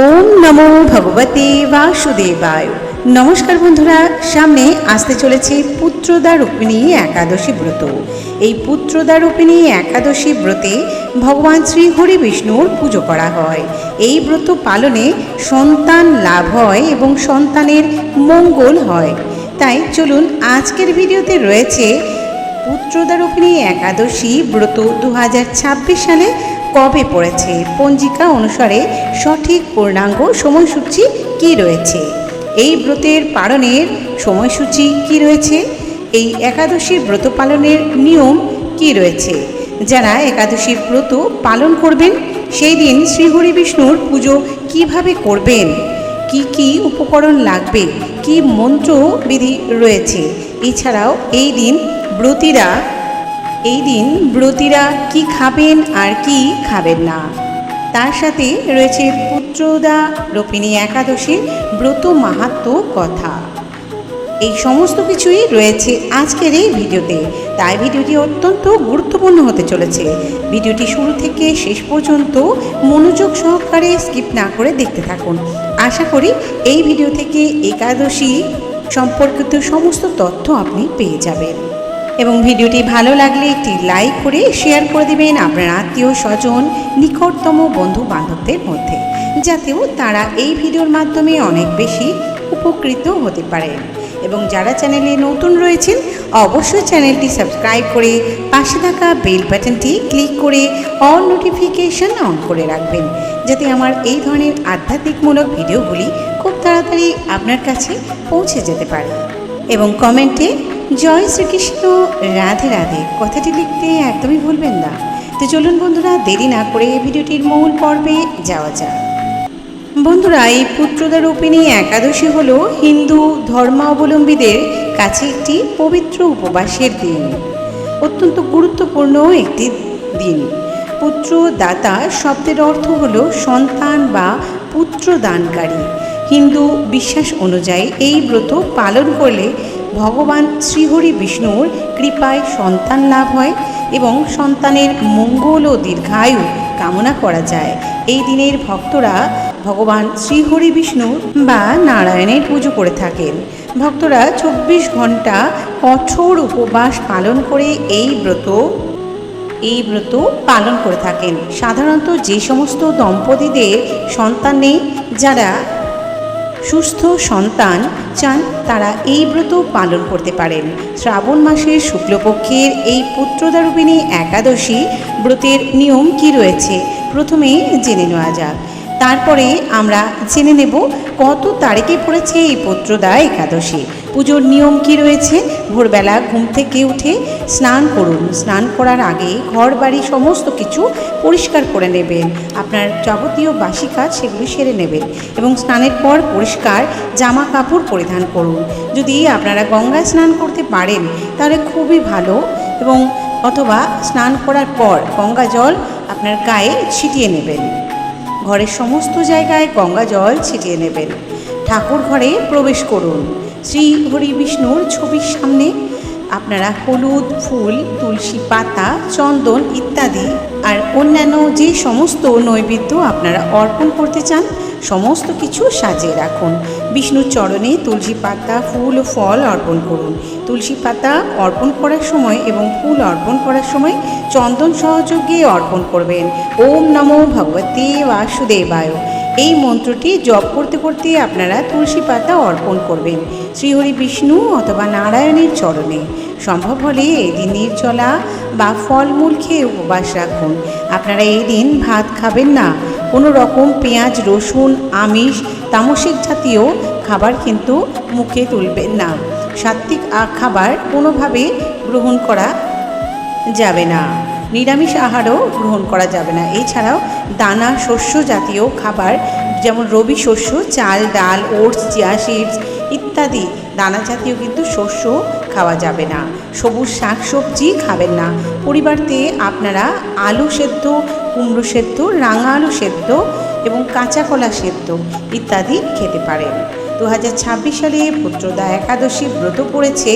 ওম নমো ভগবতে বাসুদেবায়। নমস্কার বন্ধুরা, সামনে আসতে চলেছে পুত্রদা রূপিণী একাদশী ব্রত। এই পুত্রদা রূপিণী একাদশী ব্রতে ভগবান শ্রী হরি বিষ্ণুর পুজো করা হয়। এই ব্রত পালনে সন্তান লাভ হয় এবং সন্তানের মঙ্গল হয়। তাই চলুন, আজকের ভিডিওতে রয়েছে পুত্রদা রূপিণী একাদশী ব্রত 2026 সালে কবে পড়েছে, পঞ্জিকা অনুসারে সঠিক পূর্ণাঙ্গ সময়সূচি কি রয়েছে, এই ব্রতের পালনের সময়সূচি কি রয়েছে, এই একাদশীর ব্রত পালনের নিয়ম কি রয়েছে। যারা একাদশীর ব্রত পালন করবেন সেই দিন শ্রীহরি বিষ্ণুর পুজো কিভাবে করবেন, কি কি উপকরণ লাগবে, কি মন্ত্রবিধি রয়েছে, এছাড়াও এই দিন ব্রতীরা কি খাবেন আর কি খাবেন না, তার সাথে রয়েছে পুত্রদা রূপিণী একাদশীর ব্রত মাহাত্ম্য কথা। এই সমস্ত কিছুই রয়েছে আজকের এই ভিডিওতে, তাই ভিডিওটি অত্যন্ত গুরুত্বপূর্ণ হতে চলেছে। ভিডিওটি শুরু থেকে শেষ পর্যন্ত মনোযোগ সহকারে স্কিপ না করে দেখতে থাকুন। আশা করি এই ভিডিও থেকে একাদশী সম্পর্কিত সমস্ত তথ্য আপনি পেয়ে যাবেন। এবং ভিডিওটি ভালো লাগলে একটি লাইক করে শেয়ার করে দেবেন আপনার আত্মীয় স্বজন, নিকটতম বন্ধু বান্ধবদের মধ্যে, যাতেও তারা এই ভিডিওর মাধ্যমে অনেক বেশি উপকৃত হতে পারেন। এবং যারা চ্যানেলে নতুন রয়েছেন অবশ্যই চ্যানেলটি সাবস্ক্রাইব করে পাশে থাকা বেল বাটনটি ক্লিক করে অল নোটিফিকেশন অন করে রাখবেন, যাতে আমার এই ধরনের আধ্যাত্মিকমূলক ভিডিওগুলি খুব তাড়াতাড়ি আপনার কাছে পৌঁছে যেতে পারে। এবং কমেন্টে জয় শ্রীকৃষ্ণ, রাধে রাধে কথাটি লিখতে একদমই ভুলবেন না। তো চলুন বন্ধুরা, দেরি না করে ভিডিওটির মূল পর্বে যাওয়া যাক। বন্ধুরা, এই পুত্রদা রূপিণী একাদশী হল হিন্দু ধর্মাবলম্বীদের কাছে একটি পবিত্র উপবাসের দিন, অত্যন্ত গুরুত্বপূর্ণ একটি দিন। পুত্রদাতা শব্দের অর্থ হল সন্তান বা পুত্র দানকারী। হিন্দু বিশ্বাস অনুযায়ী এই ব্রত পালন করলে ভগবান শ্রীহরি বিষ্ণুর কৃপায় সন্তান লাভ হয় এবং সন্তানের মঙ্গল ও দীর্ঘায়ু কামনা করা যায়। এই দিনের ভক্তরা ভগবান শ্রীহরি বিষ্ণু বা নারায়ণের পুজো করে থাকেন। ভক্তরা 24 ঘন্টা কঠোর উপবাস পালন করে এই ব্রত পালন করে থাকেন। সাধারণত যে সমস্ত দম্পতিদের সন্তান নেই, যারা সুস্থ সন্তান চান, তারা এই ব্রত পালন করতে পারেন। শ্রাবণ মাসের শুক্লপক্ষের এই পুত্রদা রূপিণী একাদশী ব্রতের নিয়ম কি রয়েছে প্রথমে জেনে নেওয়া যাক। তারপরে আমরা জেনে নেব কত তারিখে পড়েছে এই পুত্রদা একাদশী। পুজোর নিয়ম কি রয়েছে। ভোরবেলা ঘুম থেকে উঠে স্নান করুন। স্নান করার আগে ঘর বাড়ি সমস্ত কিছু পরিষ্কার করে নেবেন। আপনার যাবতীয় বাসি কাজ সেগুলি সেরে নেবেন এবং স্নানের পর পরিষ্কার জামা কাপড় পরিধান করুন। যদি আপনারা গঙ্গায় স্নান করতে পারেন তাহলে খুবই ভালো, এবং অথবা স্নান করার পর গঙ্গা জল আপনার গায়ে ছিটিয়ে নেবেন। ঘরের সমস্ত জায়গায় গঙ্গা জল ছিটিয়ে নেবেন। ঠাকুর ঘরে প্রবেশ করুন। শ্রী হরি বিষ্ণুর ছবির সামনে আপনারা হলুদ ফুল, তুলসী পাতা, চন্দন ইত্যাদি আর অন্যান্য যে সমস্ত নৈবেদ্য আপনারা অর্পণ করতে চান সমস্ত কিছু সাজিয়ে রাখুন। বিষ্ণুর চরণে তুলসী পাতা, ফুল ও ফল অর্পণ করুন। তুলসী পাতা অর্পণ করার সময় এবং ফুল অর্পণ করার সময় চন্দন সহযোগে অর্পণ করবেন। ওম নমো ভগবতে বাসুদেবায়, এই মন্ত্রটি জপ করতে করতে আপনারা তুলসী পাতা অর্পণ করবেন শ্রীহরি বিষ্ণু অথবা নারায়ণের চরণে। সম্ভব হলে এই দিন নির্জলা বা ফলমূল খেয়ে উপবাস রাখুন। আপনারা এই দিন ভাত খাবেন না। কোনো রকম পেঁয়াজ, রসুন, আমিষ, তামসিক জাতীয় খাবার কিন্তু মুখে তুলবেন না। সাত্ত্বিক খাবার কোনোভাবে গ্রহণ করা যাবে না। নিরামিষ আহারও গ্রহণ করা যাবে না। এছাড়াও দানা শস্য জাতীয় খাবার যেমন রবি শস্য, চাল, ডাল, ওটস, চিয়া সিডস ইত্যাদি দানা জাতীয় কিন্তু শস্য খাওয়া যাবে না। সবুজ শাক সবজি খাবেন না। পরিবর্তে আপনারা আলু সেদ্ধ, কুমড়ো সেদ্ধ, রাঙা আলু সেদ্ধ এবং কাঁচা কলা সেদ্ধ ইত্যাদি খেতে পারেন। 2026 সালে পুত্রদা একাদশী ব্রত পড়েছে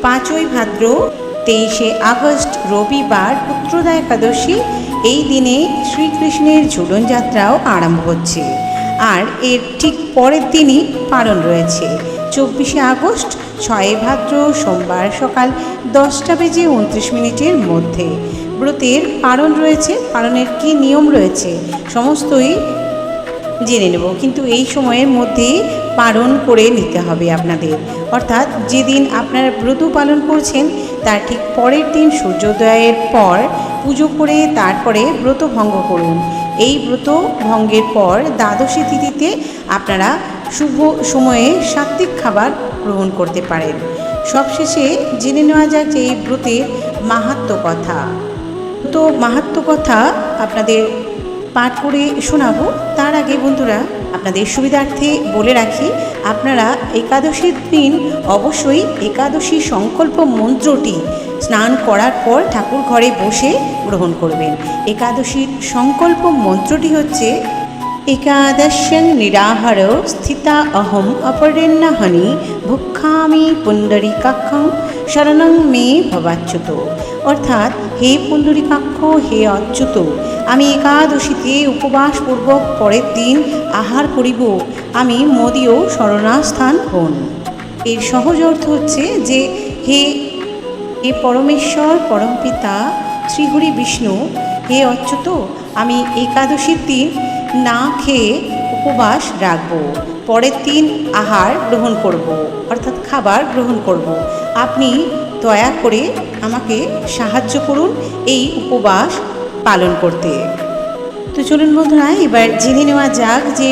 5ই ভাদ্র, 23শে আগস্ট রবিবার পুত্রদা একাদশী। এই দিনে শ্রীকৃষ্ণের ঝুলন যাত্রাও আরম্ভ হচ্ছে। আর এর ঠিক পরের দিনই পালন রয়েছে 24শে আগস্ট 6 ভাদ্র সোমবার সকাল 10:29 মধ্যে। ব্রতের পালন রয়েছে, পালনের কী নিয়ম রয়েছে সমস্তই জেনে নেব, কিন্তু এই সময়ের মধ্যেই পালন করে নিতে হবে আপনাদের। অর্থাৎ যেদিন আপনারা ব্রত পালন করছেন তার ঠিক পরের দিন সূর্যোদয়ের পর পুজো করে তারপরে ব্রত ভঙ্গ করুন। এই ব্রত ভঙ্গের পর দ্বাদশী তিথিতে আপনারা শুভ সময়ে সাত্ত্বিক খাবার গ্রহণ করতে পারেন। সবশেষে জেনে নেওয়া যাক যে এই ব্রতের মাহাত্ম্য কথা। তো মাহাত্ম্য কথা আপনাদের পাঠ করে শোনাবো। তার আগে বন্ধুরা আপনাদের সুবিধার্থে বলে রাখি, আপনারা একাদশীর দিন অবশ্যই একাদশী সংকল্প মন্ত্রটি স্নান করার পর ঠাকুর ঘরে বসে গ্রহণ করবেন। একাদশীর সংকল্প মন্ত্রটি হচ্ছে একাদশ্যং নিরাহার স্থিতা অহম অপরেণ্যহনি ভুক্ষামি পুণ্ডরীকাক্ষং শরণং মে ভবাচ্যুত। অর্থাৎ হে পুণ্ডরীকাক্ষ, হে অচ্যুত, আমি একাদশীতে উপবাসপূর্বক পরের দিন আহার করিব, আমি মোদীয় শরণাস্থান হন। এর সহজ অর্থ হচ্ছে যে হে পরমেশ্বর পরমপিতা শ্রীহরি বিষ্ণু, হে অচ্যুত, আমি একাদশীর দিন না খেয়ে উপবাস রাখব, পরের দিন আহার গ্রহণ করব, অর্থাৎ খাবার গ্রহণ করব। আপনি দয়া করে আমাকে সাহায্য করুন এই উপবাস পালন করতে। তো চলুন বন্ধুরা, এবার জেনে নেওয়া যাক যে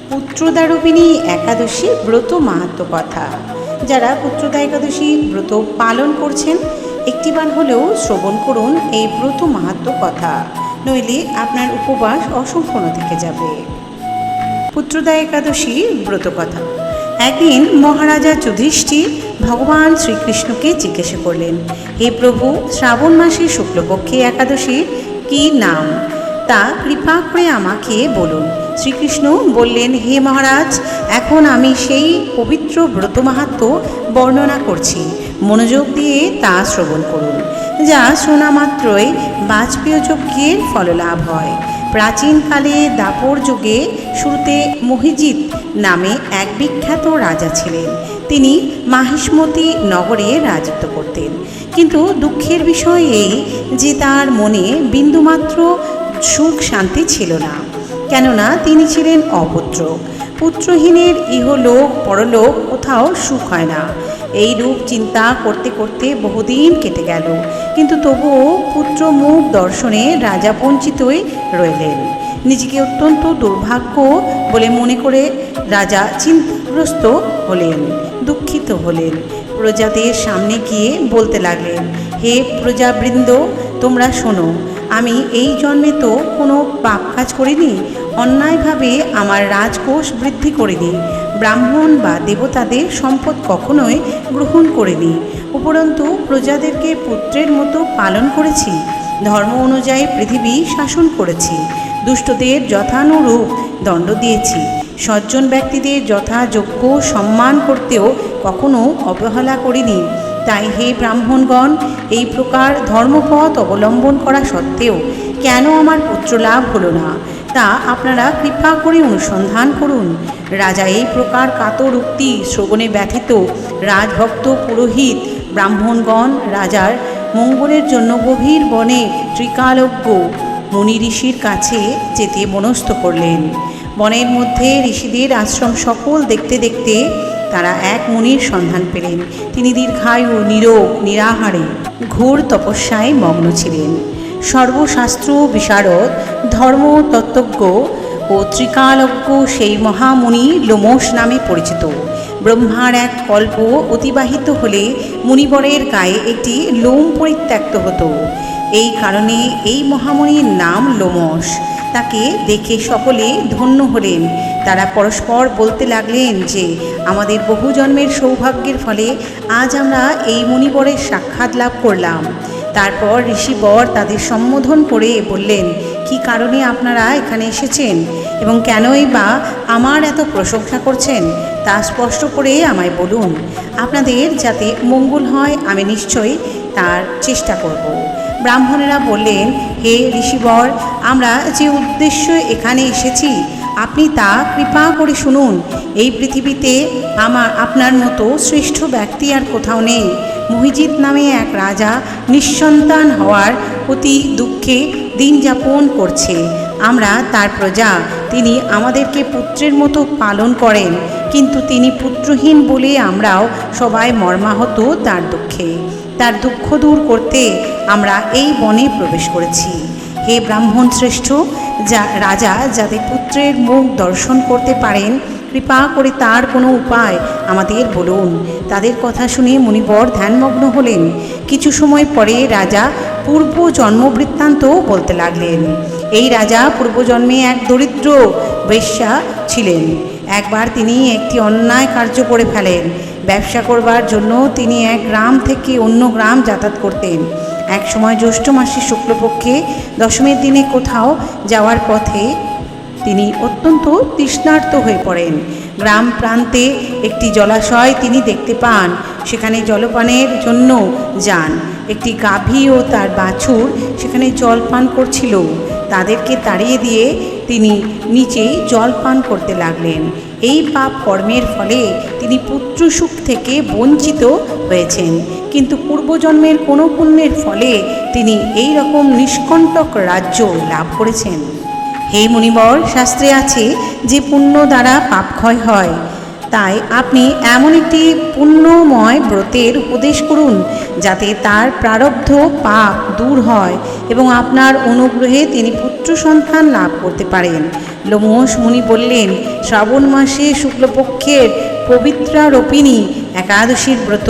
পুত্রদারোপিণী একাদশী ব্রত মাহাত্ম্য কথা। যারা পুত্রদা একাদশী ব্রত পালন করছেন একটিবার হলেও শ্রবণ করুন এই ব্রত মাহাত্ম্য কথা, নইলে আপনার উপবাস অসম্পূর্ণ থেকে যাবে। পুত্রদা একাদশী ব্রত কথা। একদিন মহারাজা যুধিষ্ঠির ভগবান শ্রীকৃষ্ণকে জিজ্ঞাসা করলেন, হে প্রভু, শ্রাবণ মাসের শুক্লপক্ষে একাদশীর কী নাম তা কৃপা করে আমাকে বলুন। শ্রীকৃষ্ণ বললেন, হে মহারাজ, এখন আমি সেই পবিত্র ব্রত মাহাত্ম্য বর্ণনা করছি, মনোযোগ দিয়ে তা শ্রবণ করুন। যা শোনা মাত্রই বাজপেয় যজ্ঞের ফললাভ হয়। প্রাচীনকালে দাপর যুগে শুরুতে মহিজিৎ নামে এক বিখ্যাত রাজা ছিলেন। তিনি মাহিষ্মতি নগরে রাজত্ব করতেন, কিন্তু দুঃখের বিষয় এই যে তার মনে বিন্দুমাত্র সুখ শান্তি ছিল না, কেননা তিনি ছিলেন অপুত্রক। পুত্রহীনের ইহলোক পরলোক কোথাও সুখ হয় না। এই রূপ চিন্তা করতে করতে বহুদিন কেটে গেল, কিন্তু তবুও পুত্র মুখ দর্শনে রাজা বঞ্চিতই রইলেন। নিজেকে অত্যন্ত দুর্ভাগ্য বলে মনে করে রাজা চিন্তাগ্রস্ত হলেন, দুঃখিত হলেন। প্রজাদের সামনে গিয়ে বলতে লাগলেন, হে প্রজাবৃন্দ, তোমরা শোনো, আমি এই জন্মে তো কোনো পাপ কাজ করিনি, অন্যায়ভাবে আমার রাজকোষ বৃদ্ধি করিনি, ব্রাহ্মণ বা দেবতাদের সম্পদ কখনোই গ্রহণ করিনি, উপরন্তু প্রজাদেরকে পুত্রের মতো পালন করেছি, ধর্ম অনুযায়ী পৃথিবী শাসন করেছি, দুষ্টদের যথানুরূপ দণ্ড দিয়েছি, সজ্জন ব্যক্তিদের যথাযোগ্য সম্মান করতেও কখনো অবহেলা করিনি। তাই হে ব্রাহ্মণগণ, এই প্রকার ধর্মপথ অবলম্বন করা সত্ত্বেও কেন আমার পুত্রলাভ হলো না তা আপনারা কৃপা করে অনুসন্ধান করুন। রাজা এই প্রকার কাতর উক্তি শ্রবণে ব্যথিত রাজভক্ত পুরোহিত ব্রাহ্মণগণ রাজার মঙ্গলের জন্য গভীর বনে ত্রিকালজ্ঞ মুনি ঋষির কাছে যেতে মনস্থ করলেন। বনের মধ্যে ঋষিদের আশ্রম সকল দেখতে দেখতে তারা এক মুনির সন্ধান পেলেন। তিনি দীর্ঘায়ু, নীরব, নিরাহারে ঘোর তপস্যায় মগ্ন ছিলেন। সর্বশাস্ত্র বিশারদ, ধর্মতত্ত্বজ্ঞ ও ত্রিকালজ্ঞ সেই মহামুনি লোমশ নামে পরিচিত। ব্রহ্মার এক কল্প অতিবাহিত হলে মুনিবরের গায়ে একটি লোম পরিত্যক্ত হতো। এই কারণে এই মহামুনির নাম লোমশ। তাকে দেখে সকলে ধন্য হলেন। তারা পরস্পর বলতে লাগলেন যে আমাদের বহু জন্মের সৌভাগ্যের ফলে আজ আমরা এই মুনিবরের সাক্ষাৎ লাভ করলাম। তারপর ঋষিবর তাদের সম্বোধন করে বললেন, কি কারণে আপনারা এখানে এসেছেন এবং কেনই বা আমার এত প্রশংসা করছেন তা স্পষ্ট করে আমায় বলুন। আপনাদের যাতে মঙ্গল হয় আমি নিশ্চয়ই তার চেষ্টা করব। ব্রাহ্মণেরা বললেন, হে ঋষিবর, আমরা যে উদ্দেশ্য এখানে এসেছি আপনি তা কৃপা করে শুনুন। এই পৃথিবীতে আপনার মতো শ্রেষ্ঠ ব্যক্তি আর কোথাও নেই। মহিজিৎ নামে এক রাজা নিঃসন্তান হওয়ার অতি দুঃখে দিন যাপন করছে। আমরা তার প্রজা। তিনি আমাদেরকে পুত্রের মতো পালন করেন, কিন্তু তিনি পুত্রহীন বলে আমরাও সবাই মর্মাহত তার দুঃখে। তার দুঃখ দূর করতে আমরা এই বনে প্রবেশ করেছি। হে ব্রাহ্মণ শ্রেষ্ঠ রাজা, যাতে পুত্রের মুখ দর্শন করতে পারেন, কৃপা করে তার কোনো উপায় আমাদের বলুন। তাদের কথা শুনে মুনিবর ধ্যানমগ্ন হলেন। কিছু সময় পরে রাজা পূর্ব জন্মবৃত্তান্ত বলতে লাগলেন। এই রাজা পূর্বজন্মে এক দরিদ্র বেশ্যা ছিলেন। একবার তিনি একটি অন্যায় কার্য করে ফেলেন। ব্যবসা করবার জন্য তিনি এক গ্রাম থেকে অন্য গ্রাম যাতায়াত করতেন। এক সময় জ্যৈষ্ঠ মাসের শুক্লপক্ষে দশমীর দিনে কোথাও যাওয়ার পথে তিনি অত্যন্ত তৃষ্ণার্ত হয়ে পড়েন। গ্রাম প্রান্তে একটি জলাশয় তিনি দেখতে পান। সেখানে জলপানের জন্য যান। একটি গাভী ও তার বাছুর সেখানে জল পান করছিল। তাদেরকে তাড়িয়ে দিয়ে তিনি নিচেই জল পান করতে লাগলেন। এই পাপ কর্মের ফলে তিনি পুত্রসুখ থেকে বঞ্চিত হয়েছেন, কিন্তু পূর্বজন্মের কোনো পুণ্যের ফলে তিনি এই রকম নিষ্কণ্টক রাজ্য লাভ করেছেন। হে মুনিবর, শাস্ত্রে আছে যে পুণ্য দ্বারা পাপ ক্ষয় হয়। তাই আপনি এমন একটি পুণ্যময় ব্রতের উপদেশ করুন যাতে তার প্রারব্ধ পাপ দূর হয় এবং আপনার অনুগ্রহে তিনি পুত্র সন্তান লাভ করতে পারেন। লোমশ মুনি বললেন, শ্রাবণ মাসে শুক্লপক্ষের পবিত্রারোপিণী একাদশীর ব্রত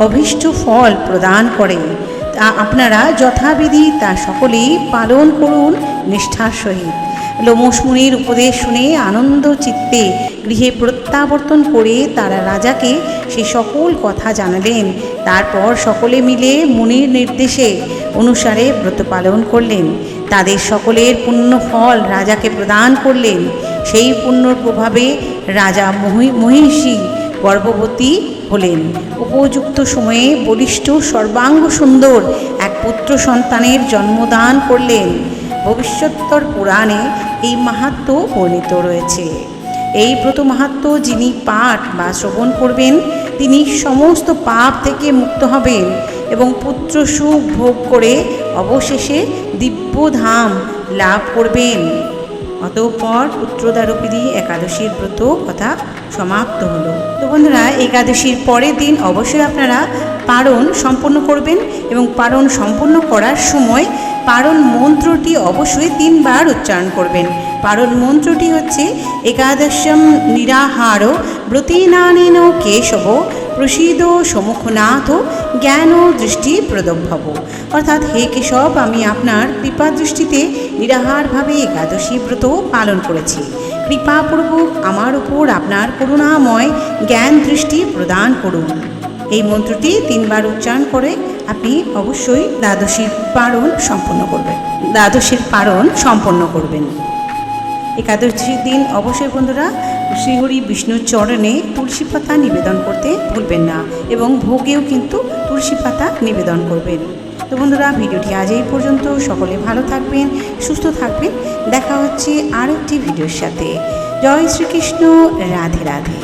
অভীষ্ট ফল প্রদান করে। তা আপনারা যথাবিধি তা সকলেই পালন করুন নিষ্ঠার সহিত। লোমশ মুনির উপদেশ শুনে আনন্দ চিত্তে গৃহে প্রত্যাবর্তন করে তারা রাজাকে সে সকল কথা জানালেন। তারপর সকলে মিলে মুনির নির্দেশে অনুসারে ব্রত পালন করলেন। তাদের সকলের পুণ্য ফল রাজাকে প্রদান করলেন। সেই পুণ্যর প্রভাবে রাজা মহিষী গর্ভবতী হলেন। উপযুক্ত সময়ে বলিষ্ঠ সর্বাঙ্গ সুন্দর এক পুত্র সন্তানের জন্মদান করলেন। ভবিষ্যোত্তর পুরাণে এই মাহাত্ম্য বর্ণিত রয়েছে। এই ব্রত মাহাত্ম্য যিনি পাঠ বা শ্রবণ করবেন, তিনি সমস্ত পাপ থেকে মুক্ত হবেন এবং পুত্র সুখ ভোগ করে অবশেষে দিব্যধাম লাভ করবেন। অতঃপর পুত্রদারোপিণী একাদশীর ব্রত কথা সমাপ্ত হলো। তো বন্ধুরা, একাদশীর পরের দিন অবশ্যই আপনারা পারণ সম্পন্ন করবেন এবং পারণ সম্পন্ন করার সময় পারণ মন্ত্রটি অবশ্যই 3 বার উচ্চারণ করবেন। পারণ মন্ত্রটি হচ্ছে, একাদশম নিরাহার ব্রতীনানেন কেশব প্রসীদ সমুখনাথ জ্ঞান দৃষ্টি প্রদভব। অর্থাৎ, হে কেশব, আমি আপনার কৃপা দৃষ্টিতে নিরাহারভাবে একাদশী ব্রত পালন করেছি। কৃপাপূর্বক আমার উপর আপনার করুণাময় জ্ঞান দৃষ্টি প্রদান করুন। এই মন্ত্রটি 3 বার উচ্চারণ করে আপনি অবশ্যই দ্বাদশীর পারণ সম্পন্ন করবেন। একাদশীর দিন অবশ্যই বন্ধুরা শ্রীহরি বিষ্ণুর চরণে তুলসী পাতা নিবেদন করতে ভুলবেন না এবং ভোগেও কিন্তু তুলসী পাতা নিবেদন করবেন। তো বন্ধুরা, ভিডিওটি আজ এই পর্যন্ত। সকলে ভালো থাকবেন, সুস্থ থাকবেন। দেখা হচ্ছে আরেকটি ভিডিওর সাথে। জয় শ্রীকৃষ্ণ। রাধে রাধে।